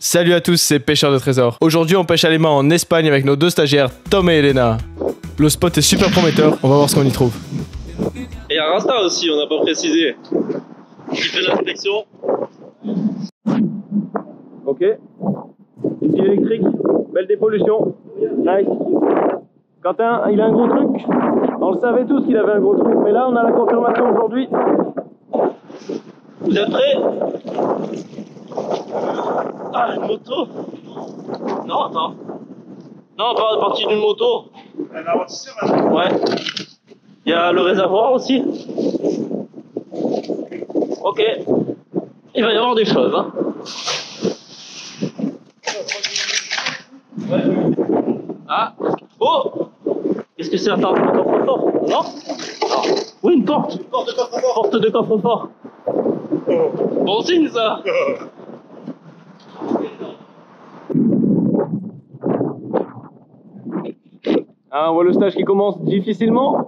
Salut à tous, c'est Pêcheurs de Trésors. Aujourd'hui, on pêche à l'aimant en Espagne avec nos deux stagiaires, Tom et Elena. Le spot est super prometteur, on va voir ce qu'on y trouve. Et il y a Rasta aussi, on n'a pas précisé. Qui fait l'inspection. Ok. Une pile électrique, belle dépollution. Nice. Quentin, il a un gros truc. On le savait tous qu'il avait un gros truc, mais là on a la confirmation aujourd'hui. Vous êtes prêts? Ah, une moto? Non, attends. Non, pas à partir d'une moto. Un amortisseur, hein? Ouais. Il y a le réservoir aussi. Ok. Il va y avoir des choses, hein. Ouais. Ah. Oh! Qu'est-ce que c'est? Attends, un coffre-fort? Non? Non. Oui, une porte. Une porte de coffre-fort. Porte de coffre-fort. Bon signe, ça. Ah, on voit le stage qui commence difficilement.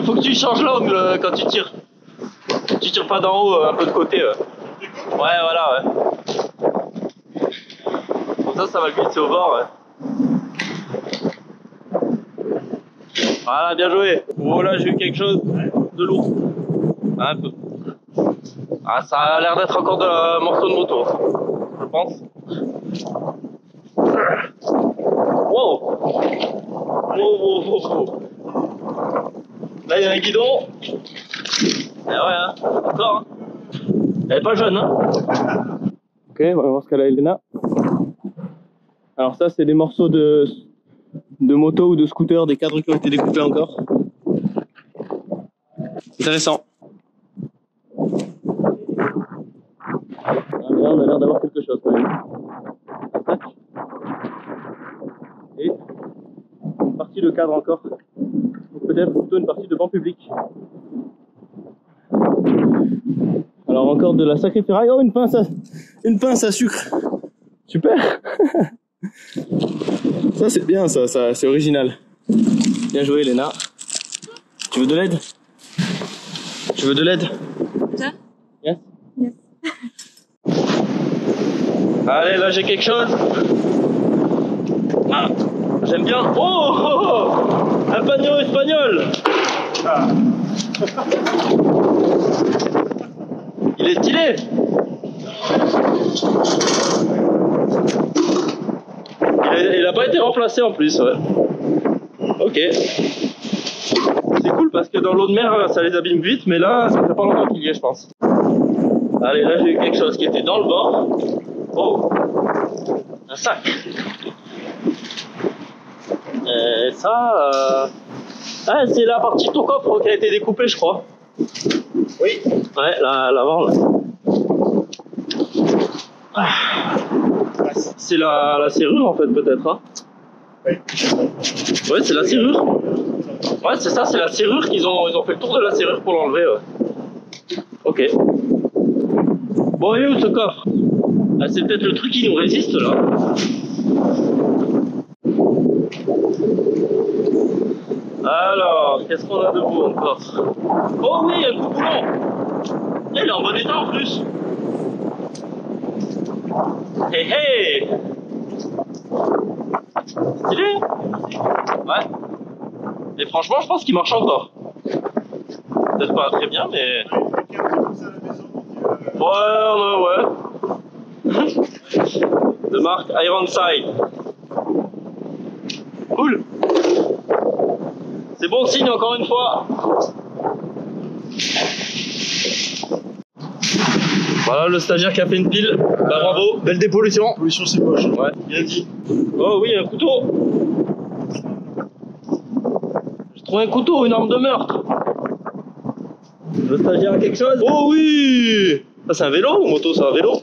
Faut que tu changes l'angle quand tu tires. Tu tires pas d'en haut, un peu de côté. Ouais, voilà, ouais. Comme ça va glisser au bord, ouais. Voilà, bien joué. Oh là, j'ai eu quelque chose de lourd. Un peu. Ah, ça a l'air d'être encore de morceau de moto, je pense. Wow. Wow. Là, il y a un guidon. Eh ouais, hein. Encore. Hein. Elle est pas jeune, hein. Ok, on va voir ce qu'elle a, Elena. Alors ça, c'est des morceaux de moto ou de scooter, des cadres qui ont été découpés encore. Intéressant. Ah, là, on a l'air d'avoir quelque chose quand même. Tac. Et une partie de cadre encore. Peut-être plutôt une partie de banc public. Alors encore de la sacrée ferraille. Oh, une pince à sucre. Super. Ça c'est bien, ça c'est original. Bien joué, Elena. Tu veux de l'aide? Tu veux de l'aide? Ça? Yes. Yes. Allez, là j'ai quelque chose. Ah, j'aime bien. Oh, un pagnon espagnol. Ah. Il est stylé. Il a pas été remplacé en plus, ouais. Ok. C'est cool parce que dans l'eau de mer, ça les abîme vite, mais là, ça fait pas longtemps qu'il y est, je pense. Allez, là j'ai eu quelque chose qui était dans le bord. Oh, un sac. Et ça, ah, c'est la partie de ton coffre qui a été découpée, je crois. Oui. Ouais, l'avant, là. Ah. C'est la serrure en fait, peut-être, hein. Oui. Ouais, c'est la serrure. Ouais, c'est ça, c'est la serrure qu'ils ont fait le tour de la serrure pour l'enlever, ouais. Ok. Bon, et où ce coffre? Ah, c'est peut-être le truc qui nous résiste, là. Alors, qu'est-ce qu'on a de beau encore? Oh oui, un coup boulon. Il est en bon état en plus. Hey hey. Stylé. Ouais. Et franchement, je pense qu'il marche encore. Peut-être pas très bien, mais... Ouais. De marque Ironside. Cool. C'est bon signe encore une fois. Voilà le stagiaire qui a fait une pile. Bah bravo, belle dépollution. Pollution c'est moche. Ouais, bien dit. Oh oui, un couteau. J'ai trouvé un couteau, une arme de meurtre. Le stagiaire a quelque chose? Oh oui. Ça c'est un vélo ou moto? C'est un vélo?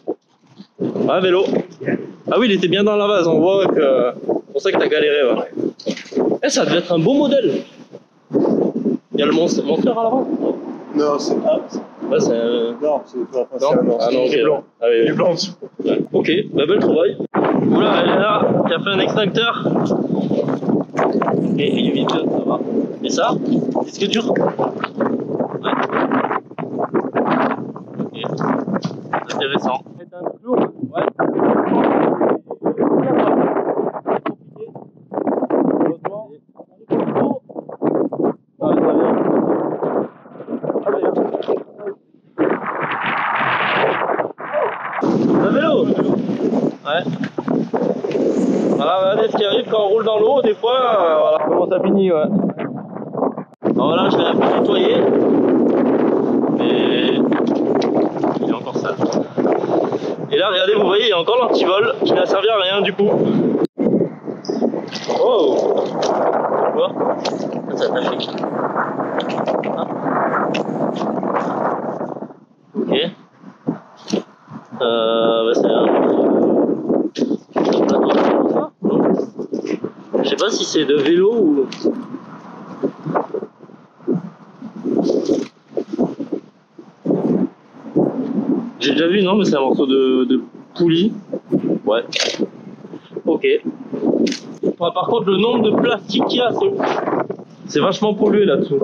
Ouais, vélo. Ah oui, il était bien dans la vase, on voit que... C'est pour ça que t'as galéré, ouais. Eh, ça devait être un beau modèle. Il y a le monteur à l'avant? Non, c'est... Ah. Ouais, c'est Non, c'est pas... Non, ah non, il est blanc. Ah, oui. Il est blanc en dessous. Ouais. Ok, bah, belle trouvaille. Oula, elle est là, qui a fait un extincteur. Et il est vite, ça va. Et ça, c'est ce que dur. Ouais. intéressant. C'est un jour, ouais. Un vélo. Ouais. Voilà, regardez ce qui arrive quand on roule dans l'eau, des fois, voilà comment ça finit, ouais. Alors voilà, je l'ai un peu nettoyé, mais il est encore sale. Et là, regardez, vous voyez, il y a encore l'antivol qui n'a servi à rien du coup. Oh! Quoi? Ça va attacher. Ah. Ok. Bah c'est un... Je sais pas si c'est de vélo ou... J'ai déjà vu, non, mais c'est un morceau de poulie. Ouais. Ok. Par contre, le nombre de plastique qu'il y a, c'est ouf. C'est vachement pollué là-dessous.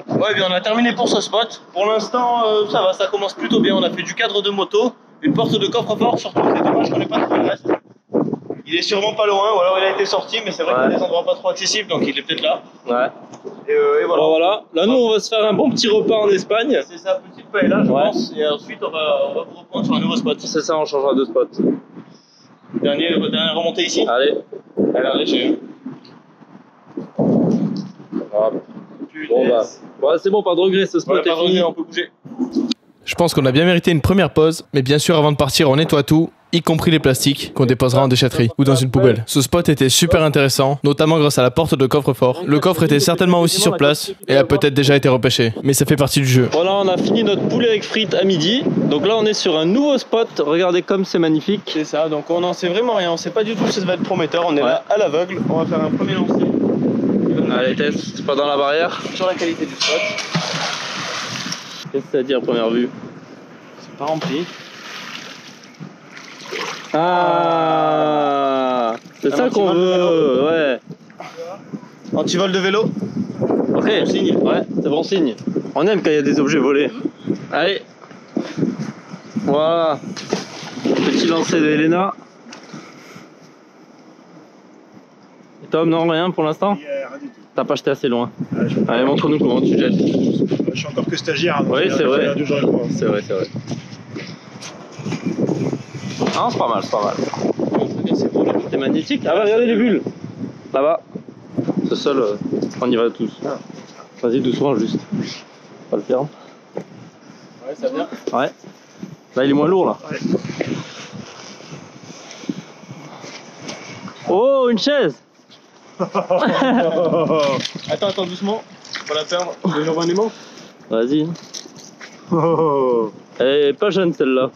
Ouais, bien, on a terminé pour ce spot. Pour l'instant, ça va, ça commence plutôt bien. On a fait du cadre de moto, une porte de coffre-fort surtout. C'est dommage qu'on n'ait pas trouvé le reste. Il est sûrement pas loin, ou alors il a été sorti, mais c'est vrai qu'il y a des endroits pas trop accessibles, donc il est peut-être là. Ouais. Et voilà. Alors voilà. Là, nous, on va se faire un bon petit repas en Espagne. C'est ça, petite paella, je pense. Et ensuite, on va vous reprendre sur un nouveau spot. C'est ça, on changera de spot. Dernière remontée ici. Allez. Allez, j'ai. Bon bah, ouais, c'est bon, pas de regret, ce spot est fini, on peut bouger. Je pense qu'on a bien mérité une première pause, mais bien sûr avant de partir on nettoie tout, y compris les plastiques qu'on déposera en déchetterie ou dans une poubelle. Ce spot était super intéressant, notamment grâce à la porte de coffre-fort. Le coffre était certainement aussi sur place et a peut-être déjà été repêché, mais ça fait partie du jeu. Voilà, on a fini notre poulet avec frites à midi, donc là on est sur un nouveau spot, regardez comme c'est magnifique. C'est ça, donc on n'en sait vraiment rien, on sait pas du tout si ça va être prometteur, on est là à l'aveugle, on va faire un premier lancer. Allez, test, pas dans la barrière. Sur la qualité du spot. Qu'est-ce que ça dit à première vue? C'est pas rempli. Ah, c'est ça qu'on veut, ouais. Antivol de vélo. Ok, bon signe. Ouais, c'est bon signe. On aime quand il y a des objets volés. Allez. Voilà. Petit lancer de Elena. Et Tom, non, rien pour l'instant? Rien du tout. T'as pas jeté assez loin. Allez, montre-nous comment tu jettes. Je suis encore que stagiaire. Oui, c'est vrai. C'est vrai. Ah, c'est pas mal, c'est pas mal. C'est magnétique. Ah bah regardez les bulles. Là-bas. Ce sol, on y va tous. Vas-y doucement juste. Pas le perdre. Ouais, ça vient. Ouais. Là il est moins lourd là. Ouais. Oh, une chaise. Attends, doucement. Faut pas la perdre. Je lui envoie un aimant. Vas-y. Elle est pas jeune celle-là.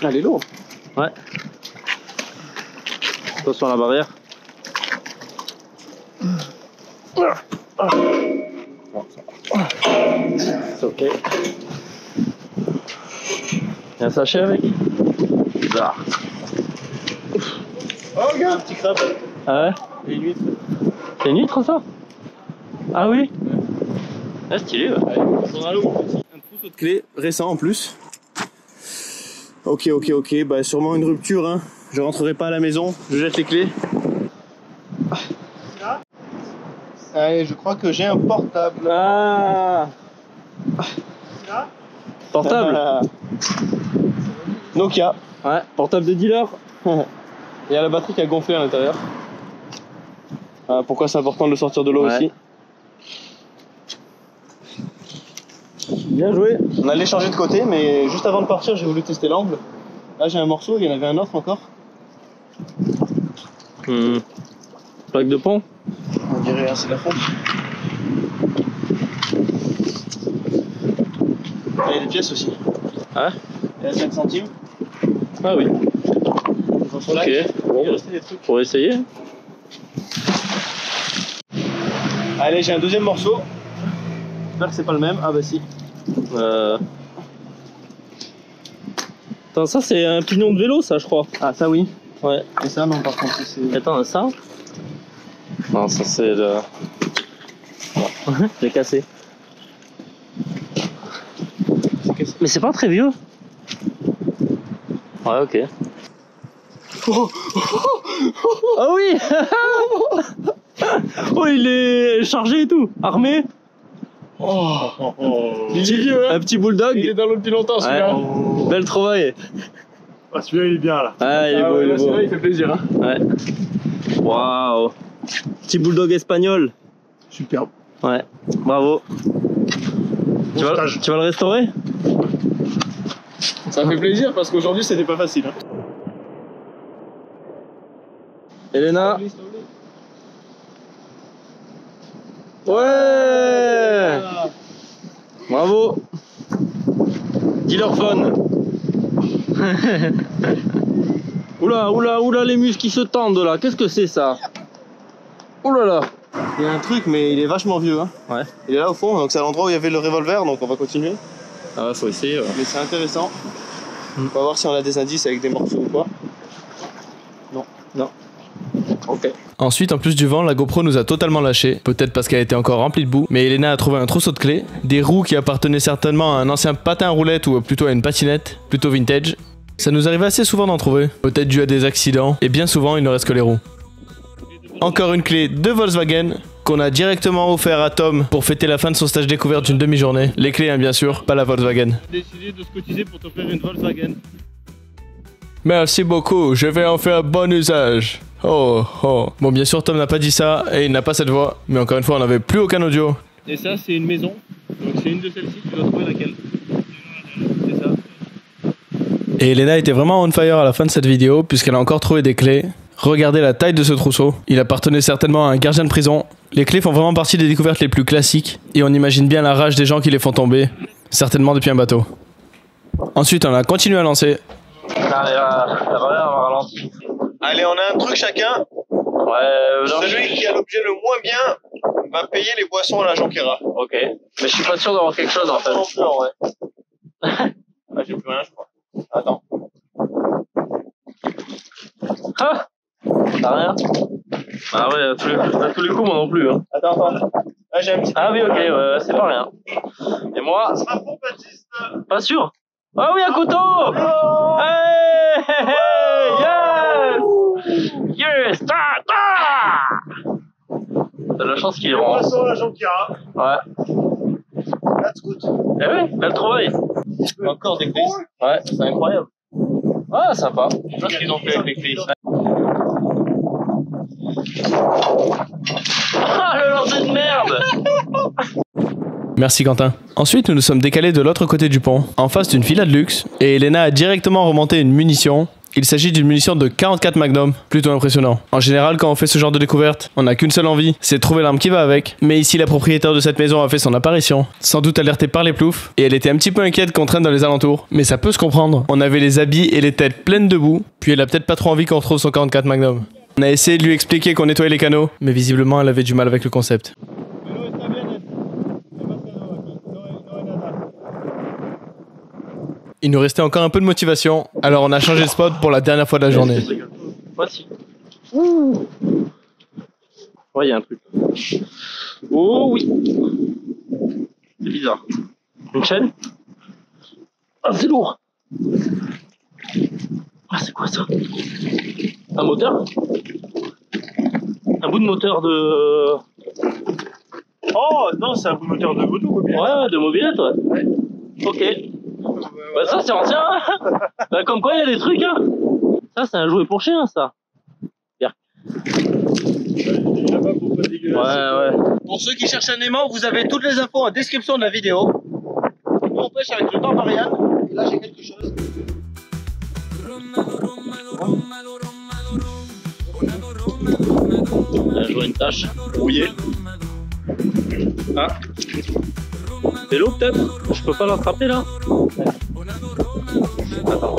Elle est lourde. Ouais. Attention à la barrière. C'est ok. Il y a un sachet avec. Bizarre. Oh regarde, un petit crabe. Ah ouais? Et une huître. C'est une huître ça? Ah oui? Ah stylé ouais. Un trousseau de clés récent en plus. Ok, bah sûrement une rupture hein. Je rentrerai pas à la maison, je jette les clés. Allez, je crois que j'ai un portable. Ah. Portable? Nokia. Ouais, portable de dealer. Il y a la batterie qui a gonflé à l'intérieur. Pourquoi c'est important de le sortir de l'eau aussi. Bien joué. On allait changer de côté, mais juste avant de partir, j'ai voulu tester l'angle. Là, j'ai un morceau, il y en avait un autre encore. Plaque de pont. On dirait, hein, c'est la fonte. Il y a des pièces aussi. Ah ouais? Il y a 5 centimes. Ah oui. Ok. Bon, Il restait des trucs. pour essayer. Allez, j'ai un deuxième morceau. J'espère que c'est pas le même. Ah bah si. Attends, ça c'est un pignon de vélo ça je crois. Ah ça oui. Ouais. Et ça non par contre c'est... Attends, ça? Non, ça c'est le... Je l'ai cassé. Mais c'est pas très vieux. Ouais, ok. Ah oui. Oh, il est chargé et tout, armé. Il est vieux, hein. Un petit bulldog. Il est dans l'eau depuis longtemps, celui-là. Ouais. Belle trouvaille. Ah, celui-là, il est bien là. Ah, il est beau, il est beau. Celui-là, il fait plaisir, hein. Ouais. Waouh. Petit bulldog espagnol. Superbe. Ouais. Bravo. Tu vas le restaurer? Ça fait plaisir parce qu'aujourd'hui, c'était pas facile, hein. Elena. Ouais. Bravo. Dealer fun. Oula, oula, oula, les muscles qui se tendent là. Qu'est-ce que c'est ça? Oula là. Il y a un truc, mais il est vachement vieux, hein. Ouais. Il est là au fond, donc c'est à l'endroit où il y avait le revolver, donc on va continuer. Ah ouais, faut essayer. Ouais. Mais c'est intéressant. On va voir si on a des indices avec des morceaux ou quoi. Non. Non. Ok. Ensuite, en plus du vent, la GoPro nous a totalement lâché, peut-être parce qu'elle était encore remplie de boue, mais Elena a trouvé un trousseau de clés, des roues qui appartenaient certainement à un ancien patin à roulettes ou plutôt à une patinette, plutôt vintage. Ça nous arrive assez souvent d'en trouver, peut-être dû à des accidents, et bien souvent il ne reste que les roues. Encore une clé de Volkswagen, qu'on a directement offert à Tom pour fêter la fin de son stage découverte d'une demi-journée. Les clés, hein, bien sûr, pas la Volkswagen. J'ai décidé de se cotiser pour t'offrir une Volkswagen. Merci beaucoup, je vais en faire bon usage. Oh, oh. Bon, bien sûr, Tom n'a pas dit ça et il n'a pas cette voix, mais encore une fois, on n'avait plus aucun audio. Et ça, c'est une maison. Donc c'est une de celles-ci, tu dois trouver laquelle. C'est ça. Et Elena était vraiment on fire à la fin de cette vidéo, puisqu'elle a encore trouvé des clés. Regardez la taille de ce trousseau. Il appartenait certainement à un gardien de prison. Les clés font vraiment partie des découvertes les plus classiques, et on imagine bien la rage des gens qui les font tomber, certainement depuis un bateau. Ensuite, on a continué à lancer. Allez, on va ralentir. Allez, on a un truc chacun. Ouais, Celui qui a l'objet le moins bien va payer les boissons à la Jonquera. Ok. Mais je suis pas sûr d'avoir quelque chose en fait. Non plus, en vrai. Ah, j'ai plus rien, je crois. Attends. Ah, t'as rien? Ah ouais, à tous les coups, moi non plus. Hein. Attends. Ah, j'ai un petit. Ah oui, ok, ouais, c'est pas rien. Et moi? Ça sera pour Baptiste. Pas sûr. Ah oui, un couteau! Hey, hey, hey, yes! Yes! T'as de la chance qu'il est rond. Poisson à la Jonquera. Ouais. That's good. Eh oui, belle trouvaille. Encore des clés. Ouais, c'est incroyable. Ah, sympa. Je sais pas ce qu'ils ont fait avec les clés. Ah, le lancer de merde! Merci Quentin. Ensuite, nous nous sommes décalés de l'autre côté du pont, en face d'une villa de luxe, et Elena a directement remonté une munition. Il s'agit d'une munition de 44 Magnum, plutôt impressionnant. En général, quand on fait ce genre de découverte, on n'a qu'une seule envie, c'est de trouver l'arme qui va avec. Mais ici, la propriétaire de cette maison a fait son apparition, sans doute alertée par les ploufs, et elle était un petit peu inquiète qu'on traîne dans les alentours. Mais ça peut se comprendre. On avait les habits et les têtes pleines de boue, puis elle a peut-être pas trop envie qu'on retrouve son 44 Magnum. On a essayé de lui expliquer qu'on nettoyait les canaux, mais visiblement elle avait du mal avec le concept. Il nous restait encore un peu de motivation, alors on a changé de spot pour la dernière fois de la journée. Voici. Ouh. Ouais, il y a un truc. Oh oui. C'est bizarre. Une chaîne? Ah, c'est lourd. Ah, c'est quoi ça? Un moteur? Un bout de moteur de... Oh non, c'est un bout de moteur de moto, quoi. Ouais, de mobilette, ouais. Ok. Bah ça c'est ancien, hein. Bah comme quoi il y a des trucs, hein. Ça c'est un jouet pour chien, ça. Bien. Ouais. Pour ceux qui cherchent un aimant, vous avez toutes les infos en description de la vidéo. On pêche avec le temps Marianne. Et là j'ai quelque chose. Là, je vois une tache rouillée. Ah. Vélo peut-être? Je peux pas l'attraper là? Attends.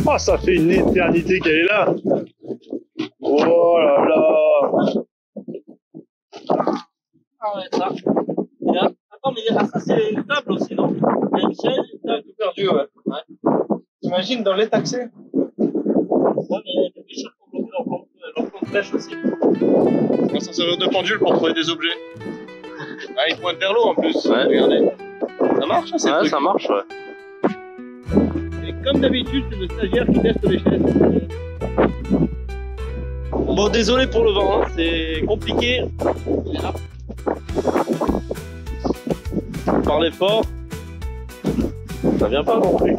Oh, ça fait une éternité qu'elle est là. Oh là là. Ah ouais, ça. Et là, Imagine dans les taxis. Ouais, mais il y a des pêcheurs qui ont bloqué leur plan de pêche aussi. On va s'en servir de pendule pour trouver des objets. Ah, il pointe vers l'eau en plus. Ouais. Regardez. Ça marche, hein, ces Ouais, trucs. ça marche, ouais. Et comme d'habitude, c'est le stagiaire qui teste les chaises. Bon, désolé pour le vent, hein, c'est compliqué. Parlez fort. Ça vient pas non plus.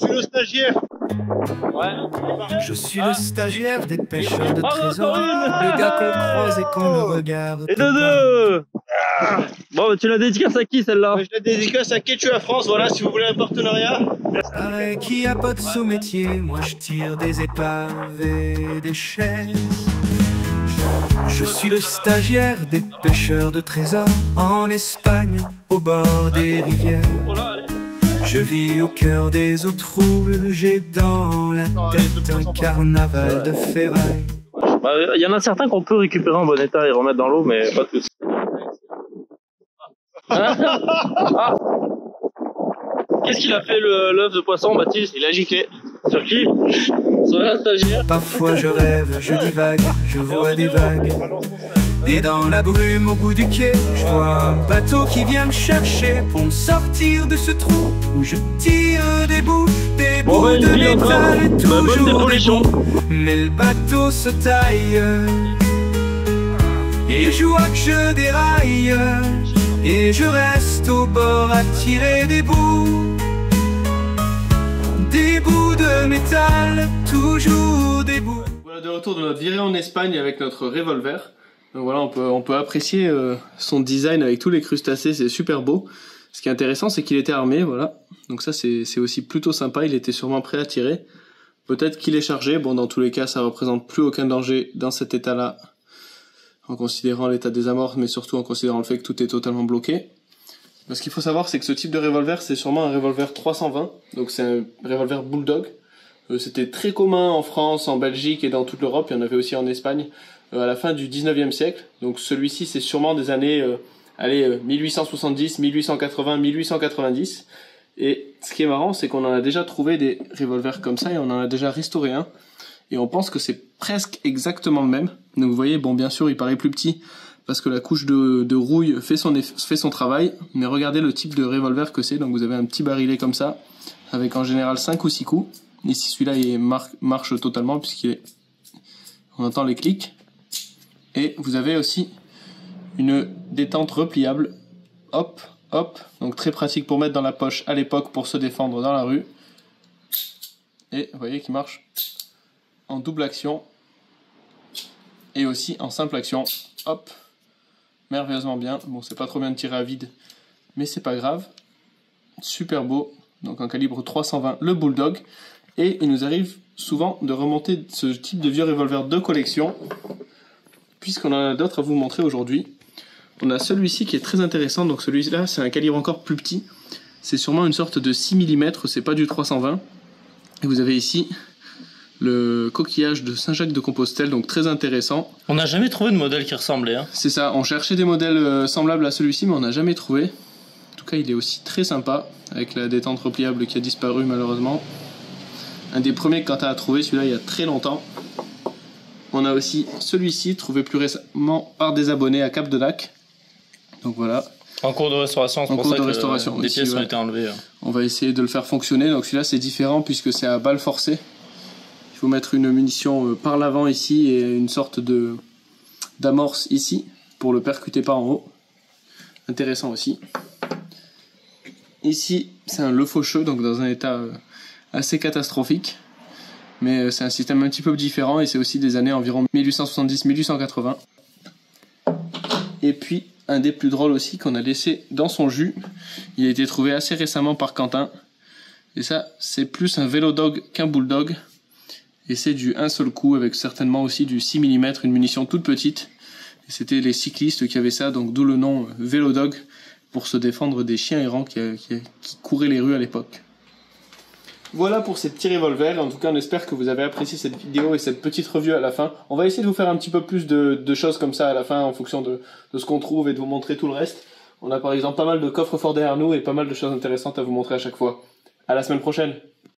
Je suis le stagiaire. Ouais. Je suis le stagiaire des pêcheurs de Bravo, trésors, Corinne. le gars qu'on croise et qu'on ne regarde Et pas. deux. Bon, bah, tu la dédicaces à qui celle-là? Je la dédicace à Quechua France, voilà, si vous voulez un partenariat. Avec qui a pas de sous-métier, moi je tire des épaves et des chaises. Je suis le stagiaire des pêcheurs de trésors en Espagne, au bord des rivières. Oh là, allez. Je vis au cœur des eaux troubles, j'ai dans la tête un carnaval de ferraille. Bah, il y en a certains qu'on peut récupérer en bon état et remettre dans l'eau, mais pas tous. Ah. Qu'est-ce qu'il a fait l'œuf de poisson, Baptiste? Il a giclé. Sur qui? Sur la stagiaire. Parfois je rêve, je divague, je vois des vagues. Et dans la brume au bout du quai, je vois un bateau qui vient me chercher pour me sortir de ce trou où je tire des bouts Bon, bah, de une vie encore. métal, Bah, bonne toujours des dépolition. bouts. Mais le bateau se taille et je vois que je déraille et je reste au bord à tirer des bouts de métal, toujours des bouts. Voilà, de retour de notre virée en Espagne avec notre revolver. Donc voilà, on peut apprécier son design avec tous les crustacés, c'est super beau. Ce qui est intéressant, c'est qu'il était armé, voilà. Donc ça, c'est aussi plutôt sympa, il était sûrement prêt à tirer. Peut-être qu'il est chargé, bon dans tous les cas, ça représente plus aucun danger dans cet état-là, en considérant l'état des amorces, mais surtout en considérant le fait que tout est totalement bloqué. Ce qu'il faut savoir, c'est que ce type de revolver, c'est sûrement un revolver 320, donc c'est un revolver Bulldog. C'était très commun en France, en Belgique et dans toute l'Europe, il y en avait aussi en Espagne à la fin du 19e siècle. Donc celui-ci, c'est sûrement des années 1870, 1880, 1890. Et ce qui est marrant, c'est qu'on en a déjà trouvé des revolvers comme ça et on en a déjà restauré un. Et on pense que c'est presque exactement le même. Donc vous voyez, bon bien sûr, il paraît plus petit parce que la couche de rouille fait son travail. Mais regardez le type de revolver que c'est. Donc vous avez un petit barillet comme ça, avec en général 5 ou 6 coups. Ici, celui-là, il marche totalement on entend les clics. Et vous avez aussi une détente repliable. Hop, hop. Donc très pratique pour mettre dans la poche à l'époque pour se défendre dans la rue. Et vous voyez qu'il marche en double action. Et aussi en simple action. Hop. Merveilleusement bien. Bon, c'est pas trop bien de tirer à vide, mais c'est pas grave. Super beau. Donc en calibre 320, le Bulldog. Et il nous arrive souvent de remonter ce type de vieux revolver de collection, puisqu'on en a d'autres à vous montrer aujourd'hui. On a celui-ci qui est très intéressant, donc celui-là c'est un calibre encore plus petit. C'est sûrement une sorte de 6 mm, c'est pas du 320. Et vous avez ici le coquillage de Saint-Jacques-de-Compostelle, donc très intéressant. On n'a jamais trouvé de modèle qui ressemblait. Hein. C'est ça, on cherchait des modèles semblables à celui-ci, mais on n'a jamais trouvé. En tout cas, il est aussi très sympa, avec la détente repliable qui a disparu malheureusement. Un des premiers que Quentin a trouvé, celui-là il y a très longtemps. On a aussi celui-ci, trouvé plus récemment par des abonnés à Cap de Nac. Donc voilà. En cours de restauration, c'est pour ça que des pièces ont été enlevées. On va essayer de le faire fonctionner. Donc celui-là c'est différent puisque c'est à balle forcée. Il faut mettre une munition par l'avant ici et une sorte d'amorce ici pour le percuter par en haut. Intéressant aussi. Ici c'est un Le Faucheux, donc dans un état assez catastrophique. Mais c'est un système un petit peu différent et c'est aussi des années environ 1870-1880. Et puis un des plus drôles aussi qu'on a laissé dans son jus. Il a été trouvé assez récemment par Quentin. Et ça, c'est plus un Vélodog qu'un Bulldog. Et c'est du un seul coup avec certainement aussi du 6 mm, une munition toute petite. Et c'était les cyclistes qui avaient ça, donc d'où le nom Vélodog, pour se défendre des chiens errants qui couraient les rues à l'époque. Voilà pour ces petits revolvers. En tout cas, on espère que vous avez apprécié cette vidéo et cette petite review à la fin. On va essayer de vous faire un petit peu plus de choses comme ça à la fin en fonction de ce qu'on trouve et de vous montrer tout le reste. On a par exemple pas mal de coffres forts derrière nous et pas mal de choses intéressantes à vous montrer à chaque fois. À la semaine prochaine.